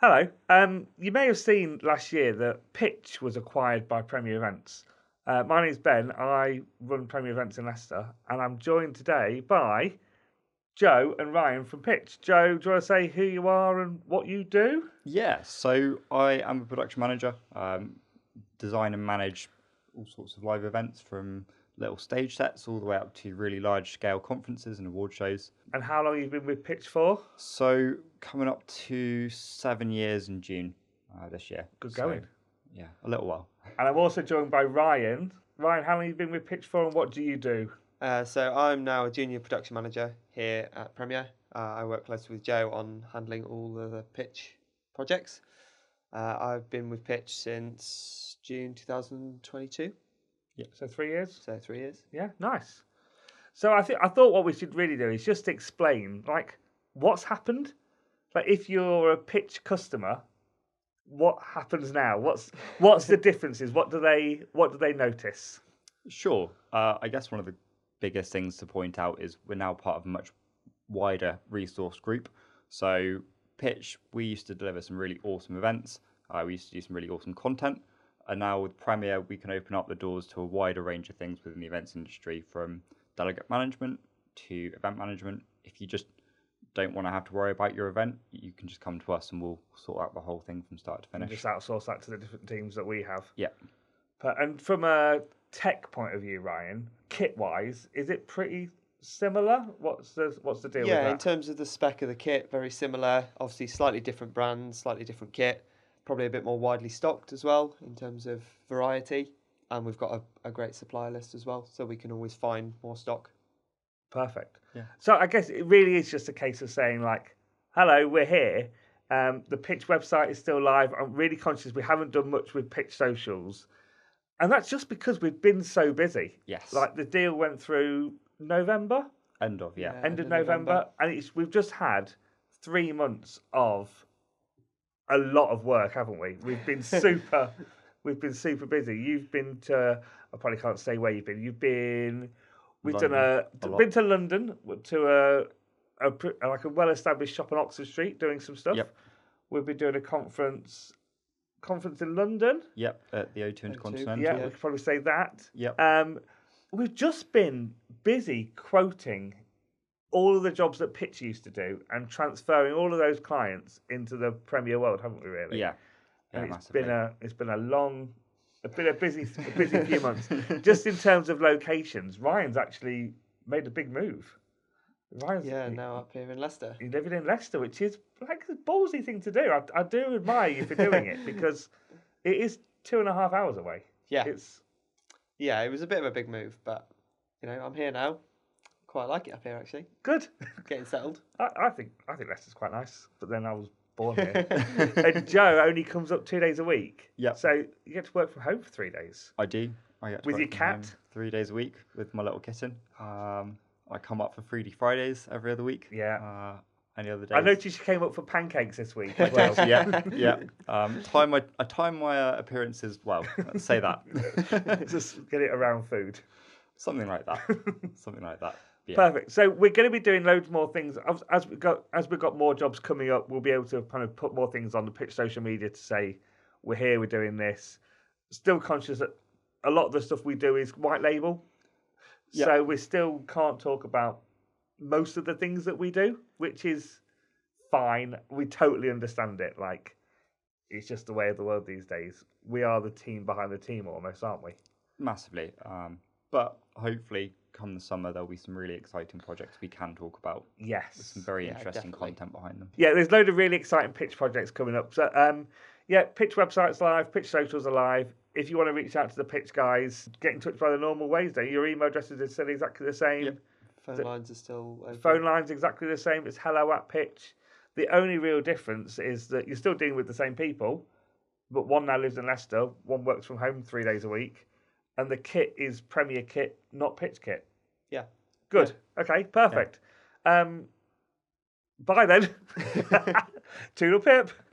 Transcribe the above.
Hello. You may have seen last year that PYTCH was acquired by Premier Events. My name's Ben. I run Premier Events in Leicester, and I'm joined today by Joe and Ryan from PYTCH. Joe, do you want to say who you are and what you do? Yeah, so I am a production manager, design and manage all sorts of live events from little stage sets all the way up to really large scale conferences and award shows. And how long you've been with PYTCH for? So coming up to 7 years in June this year. Good So, going. yeah, a little while. And I'm also joined by Ryan. Ryan, how long have you been with PYTCH for and what do you do? So I'm now a junior production manager here at Premier. I work closely with Joe on handling all the PYTCH projects. I've been with PYTCH since June 2022. So 3 years? So 3 years. Yeah, nice. So I thought what we should really do is just explain what's happened. Like if you're a PYTCH customer, what happens now? What's the differences? What do they notice? Sure. I guess one of the biggest things to point out is we're now part of a much wider resource group. So PYTCH, we used to deliver some really awesome events. We used to do some really awesome content. And now with Premier, we can open up the doors to a wider range of things within the events industry, from delegate management to event management. If you just don't want to have to worry about your event, you can just come to us and we'll sort out the whole thing from start to finish. Just outsource that to the different teams that we have. Yeah. And from a tech point of view, Ryan, kit-wise, is it pretty similar? What's the deal with that? In terms of the spec of the kit, very similar. Obviously, slightly different brands, slightly different kit. Probably a bit more widely stocked as well in terms of variety. And we've got a great supplier list as well, so we can always find more stock. Perfect. Yeah. So I guess it really is just a case of saying hello, we're here. The PYTCH website is still live. I'm really conscious we haven't done much with PYTCH socials. And that's just because we've been so busy. Yes. Like the deal went through November? End of November. And we've just had 3 months of a lot of work, haven't we? We've been super busy. You've been to, I probably can't say where you've been. We've London, been to London to a well-established shop on Oxford Street doing some stuff. Yep. We've been doing a conference in London. Yep, at the O2 Intercontinental. Yeah, we could probably say that. Yep. We've just been busy quoting all of the jobs that PYTCH used to do and transferring all of those clients into the Premier world, haven't we? Really? Yeah. And Massively. it's been a busy few months. Just in terms of locations, Ryan's actually made a big move. Now up here in Leicester. You're living in Leicester, which is like a ballsy thing to do. I do admire you for doing it because it is 2.5 hours away. Yeah. It was a bit of a big move, but I'm here now. Quite like it up here actually. Good. Getting settled. I think Leicester's quite nice, but then I was born here. And Joe only comes up 2 days a week. Yeah. So you get to work from home for 3 days. I do. I get to With work your from cat? home 3 days a week with my little kitten. I come up for 3D Fridays every other week. Yeah. Any other days. I noticed you came up for pancakes this week as well. Yeah. I time my appearances well. Let's say that. Just get it around food. Something like that. Yeah. Perfect. So we're going to be doing loads more things as we've got more jobs coming up. We'll be able to kind of put more things on the PYTCH social media to say we're here, we're doing this. Still conscious that a lot of the stuff we do is white label, so we still can't talk about most of the things that we do, which is fine. We totally understand it. Like it's just the way of the world these days. We are the team behind the team, almost, aren't we? Massively. But hopefully, come the summer, there'll be some really exciting projects we can talk about. Yes. With some very interesting definitely. content behind them. Yeah, there's a load of really exciting PYTCH projects coming up. So, PYTCH website's live, PYTCH socials are live. If you want to reach out to the PYTCH guys, get in touch by the normal ways. Though your email addresses are still exactly the same. Yep. Phone lines are still open. Phone line's exactly the same. It's hello@PYTCH. The only real difference is that you're still dealing with the same people, but one now lives in Leicester, one works from home 3 days a week, and the kit is Premier kit, not PYTCH kit. Yeah. Good. Yeah. Okay, perfect. Bye then. Toodle pip.